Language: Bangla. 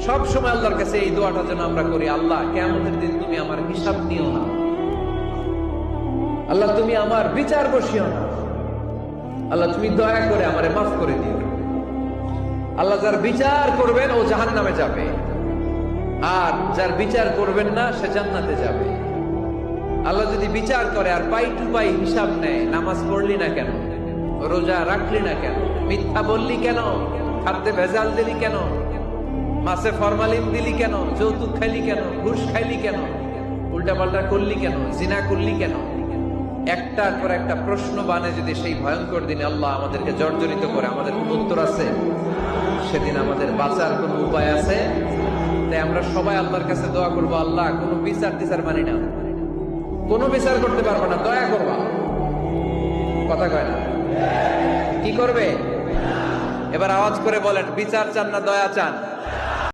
সব সময় আল্লাহর কাছে এই দোয়াটা যেন আমরা করি, আল্লাহ কিয়ামতের দিন তুমি আমার হিসাব নিও না, আল্লাহ তুমি আমার বিচার বসিও না, আল্লাহ তুমি দয়া করে আমারে মাফ করে দিও। আল্লাহ যার বিচার করবেন ও জাহান্নামে যাবে, আর যার বিচার করবেন না সে জান্নাতে যাবে। আল্লাহ যদি বিচার করে আর পাই টু পাই হিসাব নেয়, নামাজ পড়লি না কেন, রোজা রাখলি না কেন, মিথ্যা বললি কেন, খাদ্যে ভেজাল দিলি কেন, মাছে ফরমালিন দিলি কেন, যৌতুক খাইলি কেন, ঘুষ খাইলি কেন, উল্টাপাল্টা করলি কেন, জিনা করলি কেন, একটার পর একটা প্রশ্ন বানে যদি সেই ভয়ঙ্কর দিনে আল্লাহ আমাদেরকে জর্জরিত করে, আমাদের কোনো উত্তর আছে? সেদিন আমাদের বাঁচার কোনো উপায় আছে? তাই আমরা সবাই আল্লাহর কাছে দোয়া করবো, আল্লাহ কোনো বিচার টিচার মানি না, কোনো বিচার করতে পারবো না, দয়া করবা। কথা কয় না? কি করবে? এবার আওয়াজ করে বলেন, বিচার চান না দয়া চান?